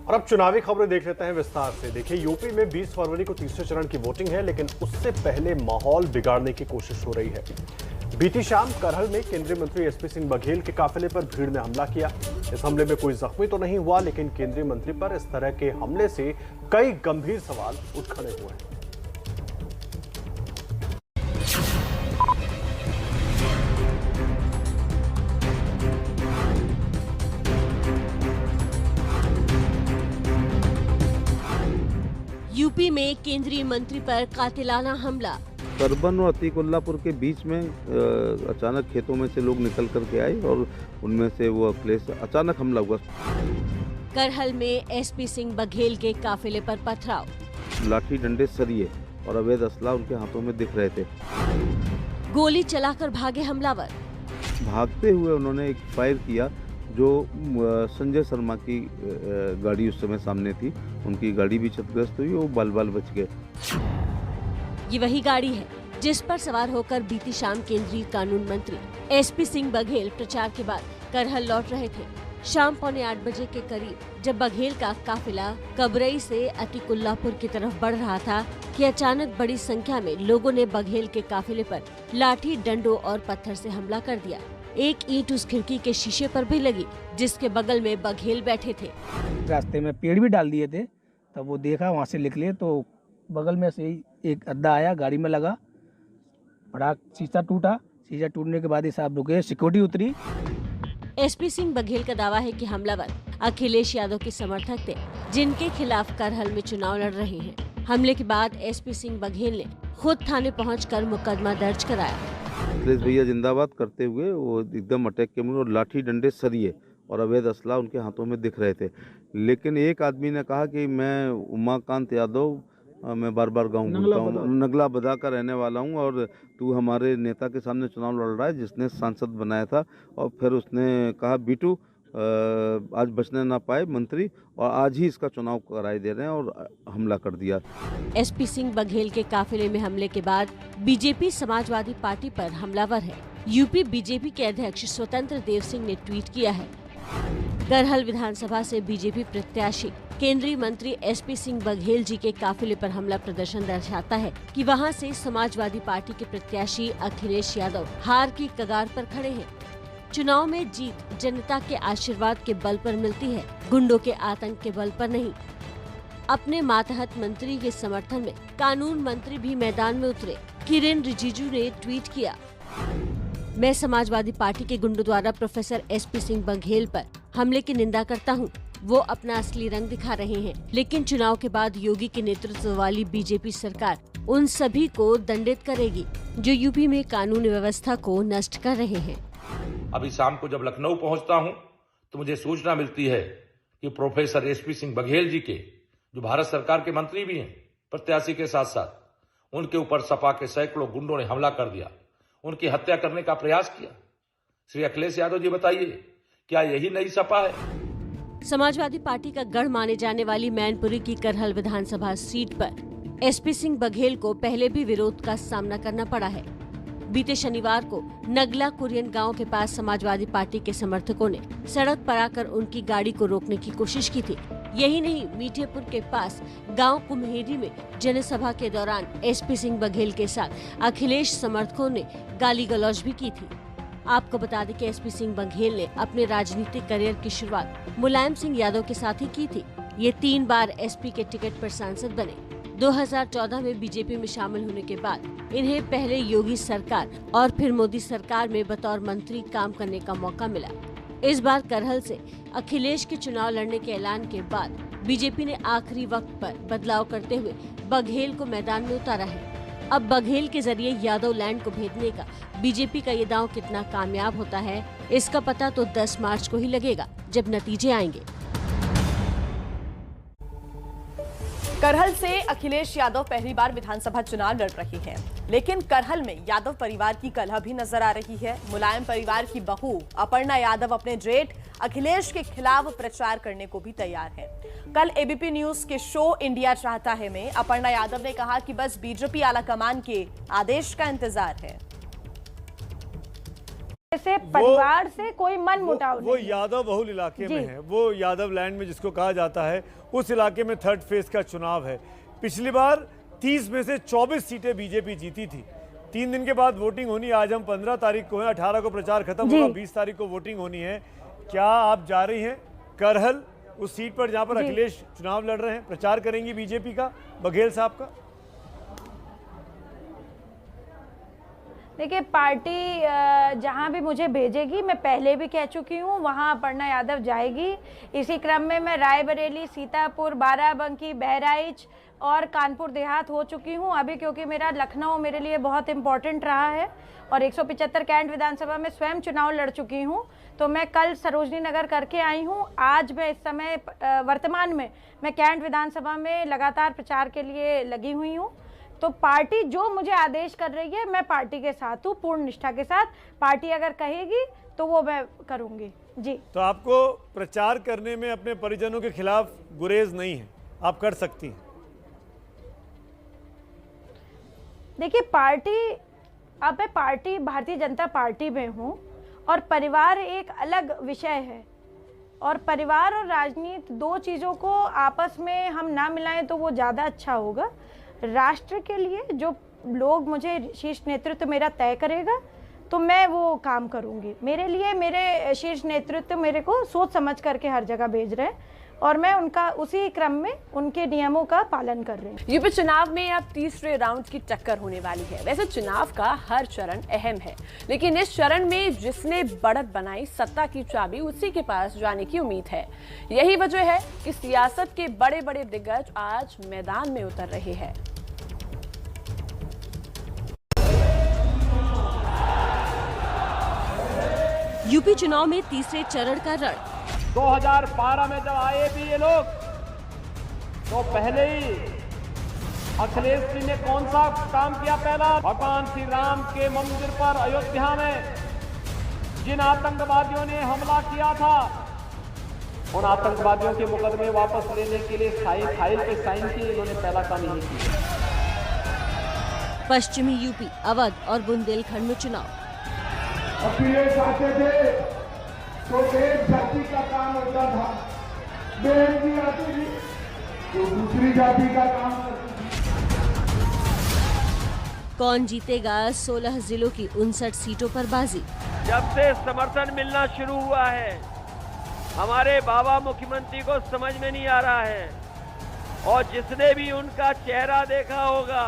और अब चुनावी खबरें देख लेते हैं विस्तार से। देखिए, यूपी में 20 फरवरी को तीसरे चरण की वोटिंग है, लेकिन उससे पहले माहौल बिगाड़ने की कोशिश हो रही है। बीती शाम करहल में केंद्रीय मंत्री एसपी सिंह बघेल के काफिले पर भीड़ ने हमला किया। इस हमले में कोई जख्मी तो नहीं हुआ, लेकिन केंद्रीय मंत्री पर इस तरह के हमले से कई गंभीर सवाल उठ खड़े हुए हैं। यूपी में केंद्रीय मंत्री पर कातिलाना हमला। करबन और अतीकुल्लापुर के बीच में अचानक खेतों में से लोग निकल करके आए और उनमें से वो अखिलेश अचानक हमला हुआ। करहल में एसपी सिंह बघेल के काफिले पर पथराव। लाठी डंडे सरिये और अवैध असला उनके हाथों में दिख रहे थे। गोली चलाकर भागे हमलावर। भागते हुए उन्होंने एक फायर किया जो संजय शर्मा की गाड़ी उस समय सामने थी। उनकी गाड़ी भी क्षतिग्रस्त हुई, वो बाल बाल बच गए। ये वही गाड़ी है जिस पर सवार होकर बीती शाम केंद्रीय कानून मंत्री एसपी सिंह बघेल प्रचार के बाद करहल लौट रहे थे। शाम 7:45 बजे के करीब जब बघेल का काफिला कबरई से अतीकुल्लापुर की तरफ बढ़ रहा था कि अचानक बड़ी संख्या में लोगों ने बघेल के काफिले पर लाठी, डंडों और पत्थर से हमला कर दिया। एक ईंट उस खिड़की के शीशे पर भी लगी जिसके बगल में बघेल बैठे थे। रास्ते में पेड़ भी डाल दिए थे, तब वो देखा, वहाँ से निकले तो बगल में से ही एक अड्डा आया, गाड़ी में लगा, बड़ा शीशा टूटा। शीशा टूटने के बाद ही साहब रुके, सिक्योरिटी उतरी। एसपी सिंह बघेल का दावा है कि हमलावर अखिलेश यादव के समर्थक थे, जिनके खिलाफ करहल में चुनाव लड़ रहे हैं। हमले के बाद एसपी सिंह बघेल ने खुद थाने पहुंचकर मुकदमा दर्ज कराया। अखिलेश भैया जिंदाबाद करते हुए वो एकदम अटैक के मुंह और लाठी डंडे सरिये और अवैध असला उनके हाथों में दिख रहे थे। लेकिन एक आदमी ने कहा कि मैं उमाकांत यादव, मैं बार बार गाँव बोलता हूँ, नगला बदा का रहने वाला हूँ और तू हमारे नेता के सामने चुनाव लड़ रहा है जिसने सांसद बनाया था। और फिर उसने कहा, बीटू आज बचने ना पाए मंत्री, और आज ही इसका चुनाव कराए दे रहे हैं, और हमला कर दिया। एसपी सिंह बघेल के काफिले में हमले के बाद बीजेपी समाजवादी पार्टी पर हमलावर है। यूपी बीजेपी के अध्यक्ष स्वतंत्र देव सिंह ने ट्वीट किया है। करहल विधानसभा से बीजेपी प्रत्याशी केंद्रीय मंत्री एसपी सिंह बघेल जी के काफिले पर हमला प्रदर्शन दर्शाता है कि वहां से समाजवादी पार्टी के प्रत्याशी अखिलेश यादव हार की कगार पर खड़े हैं। चुनाव में जीत जनता के आशीर्वाद के बल पर मिलती है, गुंडों के आतंक के बल पर नहीं। अपने मातहत मंत्री के समर्थन में कानून मंत्री भी मैदान में उतरे। किरेन रिजिजू ने ट्वीट किया, मैं समाजवादी पार्टी के गुंडों द्वारा प्रोफेसर एसपी सिंह बघेल पर हमले की निंदा करता हूं। वो अपना असली रंग दिखा रहे हैं, लेकिन चुनाव के बाद योगी के नेतृत्व वाली बीजेपी सरकार उन सभी को दंडित करेगी जो यूपी में कानून व्यवस्था को नष्ट कर रहे हैं। अभी शाम को जब लखनऊ पहुंचता हूं तो मुझे सूचना मिलती है कि प्रोफेसर एसपी सिंह बघेल जी के, जो भारत सरकार के मंत्री भी हैं, प्रत्याशी के साथ साथ उनके ऊपर सपा के सैकड़ों गुंडों ने हमला कर दिया, उनकी हत्या करने का प्रयास किया। श्री अखिलेश यादव जी बताइए, क्या यही नई सपा है? समाजवादी पार्टी का गढ़ माने जाने वाली मैनपुरी की करहल विधानसभा सीट पर एसपी सिंह बघेल को पहले भी विरोध का सामना करना पड़ा है। बीते शनिवार को नगला कुरियन गांव के पास समाजवादी पार्टी के समर्थकों ने सड़क पर आकर उनकी गाड़ी को रोकने की कोशिश की थी। यही नहीं, मीठेपुर के पास गांव कुम्हेरी में जनसभा के दौरान एसपी सिंह बघेल के साथ अखिलेश समर्थकों ने गाली गलौज भी की थी। आपको बता दें कि एसपी सिंह बघेल ने अपने राजनीतिक करियर की शुरुआत मुलायम सिंह यादव के साथ ही की थी। ये 3 बार एसपी के टिकट पर सांसद बने। 2014 में बीजेपी में शामिल होने के बाद इन्हें पहले योगी सरकार और फिर मोदी सरकार में बतौर मंत्री काम करने का मौका मिला। इस बार करहल से अखिलेश के चुनाव लड़ने के ऐलान के बाद बीजेपी ने आखिरी वक्त पर बदलाव करते हुए बघेल को मैदान में उतारा है। अब बघेल के जरिए यादव लैंड को भेदने का बीजेपी का ये दांव कितना कामयाब होता है, इसका पता तो 10 मार्च को ही लगेगा, जब नतीजे आएंगे। करहल से अखिलेश यादव पहली बार विधानसभा चुनाव लड़ रही हैं, लेकिन करहल में यादव परिवार की कलह भी नजर आ रही है। मुलायम परिवार की बहू अपर्णा यादव अपने जेठ अखिलेश के खिलाफ प्रचार करने को भी तैयार है। कल एबीपी न्यूज के शो इंडिया चाहता है में अपर्णा यादव ने कहा कि बस बीजेपी आलाकमान के आदेश का इंतजार है। से परिवार से कोई मन मुटाव वो नहीं। यादव बहुल इलाके जी। में है, वो यादव लैंड में जिसको कहा जाता है, उस इलाके में थर्ड फेज का चुनाव है। पिछली बार 30 में से 24 सीटें बीजेपी जीती थी। 3 दिन के बाद वोटिंग होनी, आज हम 15 तारीख को हैं, 18 को प्रचार खत्म होगा, 20 तारीख को वोटिंग होनी है। क्या आप जा रही हैं करहल, उस सीट पर जहां पर अखिलेश चुनाव लड़ रहे हैं, प्रचार करेंगी बीजेपी का, बघेल साहब का? देखिए, पार्टी जहां भी मुझे भेजेगी, मैं पहले भी कह चुकी हूं, वहां अपर्णा यादव जाएगी। इसी क्रम में मैं रायबरेली, सीतापुर, बाराबंकी, बहराइच और कानपुर देहात हो चुकी हूं। अभी क्योंकि मेरा लखनऊ मेरे लिए बहुत इम्पोर्टेंट रहा है और 175 कैंट विधानसभा में स्वयं चुनाव लड़ चुकी हूं, तो मैं कल सरोजनी नगर करके आई हूं। आज मैं इस समय वर्तमान में मैं कैंट विधानसभा में लगातार प्रचार के लिए लगी हुई हूं। तो पार्टी जो मुझे आदेश कर रही है, मैं पार्टी के साथ हूँ, पूर्ण निष्ठा के साथ। पार्टी अगर कहेगी तो वो मैं करूँगी। जी। तो आपको प्रचार करने में अपने परिजनों के खिलाफ गुरेज नहीं है, आप कर सकती हैं? देखिए, अब मैं पार्टी भारतीय जनता पार्टी में हूँ और परिवार एक अलग विषय है, और परिवार और राजनीति दो चीज़ों को आपस में हम ना मिलाएं तो वो ज़्यादा अच्छा होगा। राष्ट्र के लिए जो लोग मुझे शीर्ष नेतृत्व मेरा तय करेगा तो मैं वो काम करूंगी। मेरे लिए मेरे शीर्ष नेतृत्व मेरे को सोच समझ करके हर जगह भेज रहे हैं और मैं उनका उसी क्रम में उनके नियमों का पालन कर रही हूँ। यूपी चुनाव में अब तीसरे राउंड की टक्कर होने वाली है। वैसे चुनाव का हर चरण अहम है, लेकिन इस चरण में जिसने बढ़त बनाई, सत्ता की चाबी उसी के पास जाने की उम्मीद है। यही वजह है कि सियासत के बड़े बड़े दिग्गज आज मैदान में उतर रहे हैं। यूपी चुनाव में तीसरे चरण का रण। 2012 में जब आए भी ये लोग, तो पहले ही अखिलेश जी ने कौन सा काम किया? पहला, भगवान श्री राम के मंदिर पर अयोध्या में जिन आतंकवादियों ने हमला किया था, उन आतंकवादियों के मुकदमे वापस लेने के लिए फाइल पे साइन किए, इन्होंने पहला काम यही किया। पश्चिमी यूपी, अवध और बुंदेलखंड में चुनाव। अखिलेश आते थे तो एक जाति का काम होता था, बहन भी आती थी तो दूसरी जाति का काम करती थी। कौन जीतेगा? 16 जिलों की 59 सीटों पर बाजी। जब से समर्थन मिलना शुरू हुआ है, हमारे बाबा मुख्यमंत्री को समझ में नहीं आ रहा है, और जिसने भी उनका चेहरा देखा होगा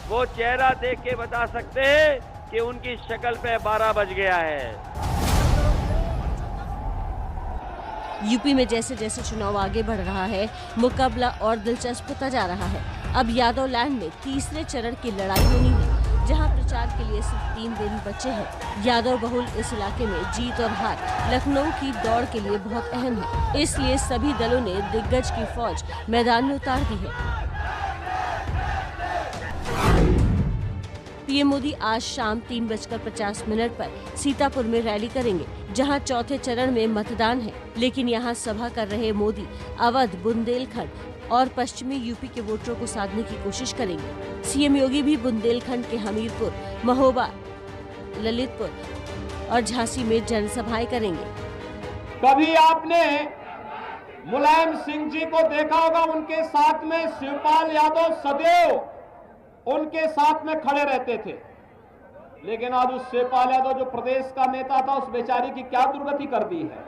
वो चेहरा देख के बता सकते हैं कि उनकी शक्ल पे 12 बज गया है। यूपी में जैसे जैसे चुनाव आगे बढ़ रहा है, मुकाबला और दिलचस्प होता जा रहा है। अब यादव लैंड में तीसरे चरण की लड़ाई होनी है, जहां प्रचार के लिए सिर्फ 3 दिन बचे हैं। यादव बहुल इस इलाके में जीत और हार लखनऊ की दौड़ के लिए बहुत अहम है, इसलिए सभी दलों ने दिग्गज की फौज मैदान में उतार दी है। पीएम मोदी आज शाम 3:50 पर सीतापुर में रैली करेंगे, जहां चौथे चरण में मतदान है। लेकिन यहां सभा कर रहे मोदी अवध, बुंदेलखंड और पश्चिमी यूपी के वोटरों को साधने की कोशिश करेंगे। सीएम योगी भी बुंदेलखंड के हमीरपुर, महोबा, ललितपुर और झांसी में जनसभाएं करेंगे। कभी आपने मुलायम सिंह जी को देखा होगा, उनके साथ में शिवपाल यादव सदैव उनके साथ में खड़े रहते थे, लेकिन आज उस शिवपाल यादव जो प्रदेश का नेता था, उस बेचारी की क्या दुर्गति कर दी है,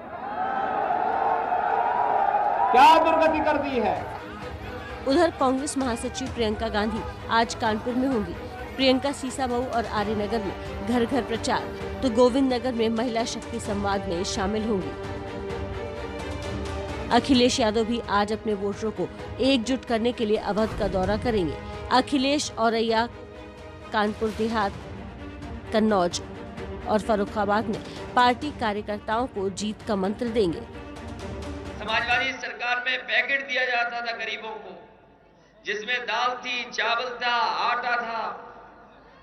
क्या दुर्गति कर दी है। उधर कांग्रेस महासचिव प्रियंका गांधी आज कानपुर में होंगी। प्रियंका सीसामऊ और आर्यनगर में घर घर प्रचार, तो गोविंद नगर में महिला शक्ति संवाद में शामिल होंगी। अखिलेश यादव भी आज अपने वोटरों को एकजुट करने के लिए अवध का दौरा करेंगे। अखिलेश औरैया, कानपुर देहात, कन्नौज और फर्रुखाबाद में पार्टी कार्यकर्ताओं को जीत का मंत्र देंगे। समाजवादी सरकार में पैकेट दिया जाता था गरीबों को, जिसमें दाल थी, चावल था, आटा था,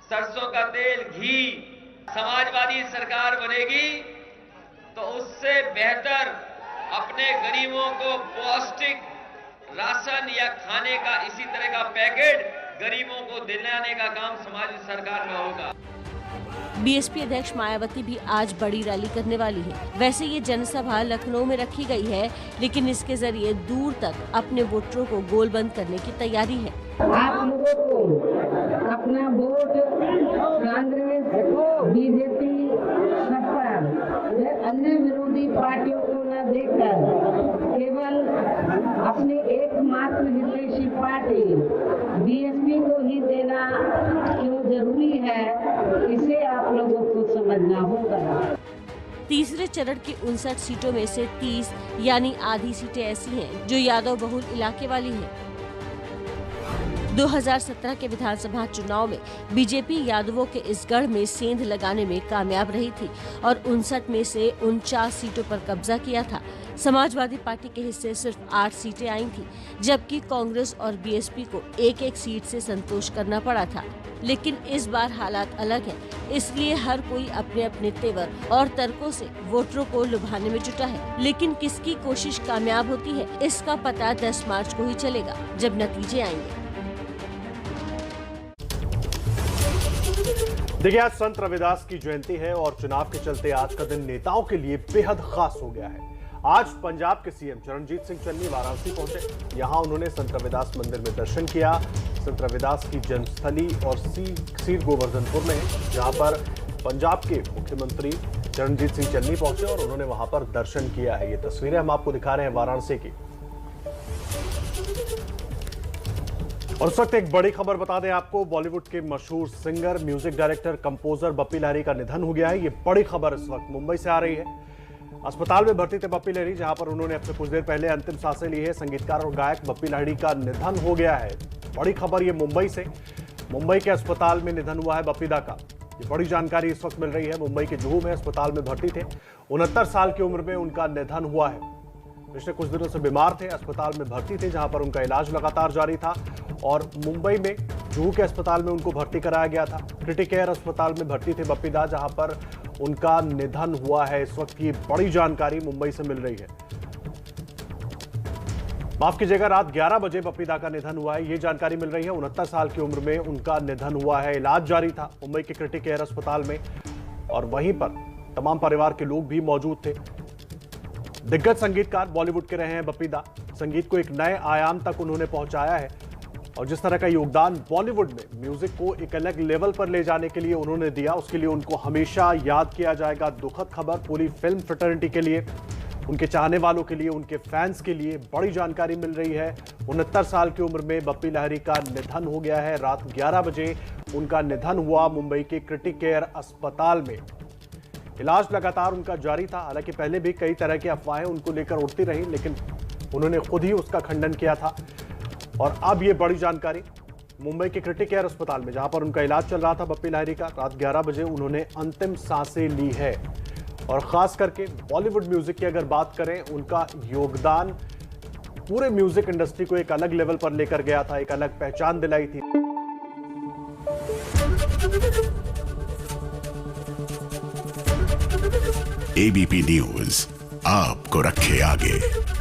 सरसों का तेल, घी। समाजवादी सरकार बनेगी तो उससे बेहतर अपने गरीबों को पौष्टिक राशन या खाने का इसी तरह का पैकेट गरीबों को दिलाने का काम समाजवादी सरकार का होगा। बीएसपी अध्यक्ष मायावती भी आज बड़ी रैली करने वाली है। वैसे ये जनसभा लखनऊ में रखी गई है, लेकिन इसके जरिए दूर तक अपने वोटरों को गोलबंद करने की तैयारी है। आप लोगों को अपना वोट कांग्रेस, बीजेपी, सपा, अन्य विरोधी पार्टियों को न देकर केवल अपनी एकमात्र हितैषी पार्टी बीएसपी को ही देना क्यों जरूरी है, इसे आप लोगों को समझना होगा। तीसरे चरण की 59 सीटों में से 30 यानी आधी सीटें ऐसी हैं जो यादव बहुल इलाके वाली हैं। 2017 के विधानसभा चुनाव में बीजेपी यादवों के इस गढ़ में सेंध लगाने में कामयाब रही थी और 59 में से 49 सीटों पर कब्जा किया था। समाजवादी पार्टी के हिस्से सिर्फ 8 सीटें आई थी, जबकि कांग्रेस और बीएसपी को एक-एक सीट से संतोष करना पड़ा था। लेकिन इस बार हालात अलग है, इसलिए हर कोई अपने अपने तेवर और तर्कों से वोटरों को लुभाने में जुटा है। लेकिन किसकी कोशिश कामयाब होती है, इसका पता 10 मार्च को ही चलेगा, जब नतीजे आएंगे। देखिए, आज संत रविदास की जयंती है और चुनाव के चलते आज का दिन नेताओं के लिए बेहद खास हो गया है। आज पंजाब के सीएम चरणजीत सिंह चन्नी वाराणसी पहुंचे। यहां उन्होंने संत रविदास मंदिर में दर्शन किया। संत रविदास की जन्मस्थली और सीर गोवर्धनपुर में है, जहां पर पंजाब के मुख्यमंत्री चरणजीत सिंह चन्नी पहुंचे और उन्होंने वहां पर दर्शन किया है। ये तस्वीरें हम आपको दिखा रहे हैं वाराणसी की। और उस वक्त एक बड़ी खबर बता दें आपको, बॉलीवुड के मशहूर singer, music director, composer Bappi Lahiri का निधन हो गया है। ये बड़ी खबर इस वक्त मुंबई से आ रही है। अस्पताल में भर्ती थे बप्पी लहरी, जहां पर उन्होंने अपने कुछ देर पहले अंतिम सांसें ली है। संगीतकार और गायक बप्पी लहरी का निधन हो गया है। बड़ी खबर ये मुंबई से, मुंबई के अस्पताल में निधन हुआ है बप्पी दा का। ये बड़ी जानकारी इस वक्त मिल रही है। मुंबई के जुहू में अस्पताल में भर्ती थे। 69 साल की उम्र में उनका निधन हुआ है। पिछले कुछ दिनों से बीमार थे, अस्पताल में भर्ती थे, जहां पर उनका इलाज लगातार जारी था और मुंबई में जुहू के अस्पताल में उनको भर्ती कराया गया था। क्रिटिक केयर अस्पताल में भर्ती थे बप्पी दा, जहां पर उनका निधन हुआ है। इस वक्त की बड़ी जानकारी मुंबई से मिल रही है। माफ कीजिएगा, रात 11 बजे बप्पी दा का निधन हुआ है, ये जानकारी मिल रही है। 69 साल की उम्र में उनका निधन हुआ है। इलाज जारी था मुंबई के क्रिटिक केयर अस्पताल में और वहीं पर तमाम परिवार के लोग भी मौजूद थे। दिग्गज संगीतकार बॉलीवुड के रहे हैं बप्पी दा। संगीत को एक नए आयाम तक उन्होंने पहुंचाया है और जिस तरह का योगदान बॉलीवुड में म्यूजिक को एक अलग लेवल पर ले जाने के लिए उन्होंने दिया, उसके लिए उनको हमेशा याद किया जाएगा। दुखद खबर पूरी फिल्म फ्रेटर्निटी के लिए, उनके चाहने वालों के लिए, उनके फैंस के लिए बड़ी जानकारी मिल रही है। 69 साल की उम्र में बप्पी लहरी का निधन हो गया है। रात 11 बजे उनका निधन हुआ मुंबई के क्रिटिक केयर अस्पताल में। इलाज लगातार उनका जारी था। हालांकि पहले भी कई तरह की अफवाहें उनको लेकर उड़ती रही, लेकिन उन्होंने खुद ही उसका खंडन किया था। और अब ये बड़ी जानकारी मुंबई के क्रिटिक केयर अस्पताल में, जहां पर उनका इलाज चल रहा था बप्पी लहरी का, रात 11 बजे उन्होंने अंतिम सांसें ली है। और खास करके बॉलीवुड म्यूजिक की अगर बात करें, उनका योगदान पूरे म्यूजिक इंडस्ट्री को एक अलग लेवल पर लेकर गया था, एक अलग पहचान दिलाई थी। एबीपी न्यूज आपको रखे आगे।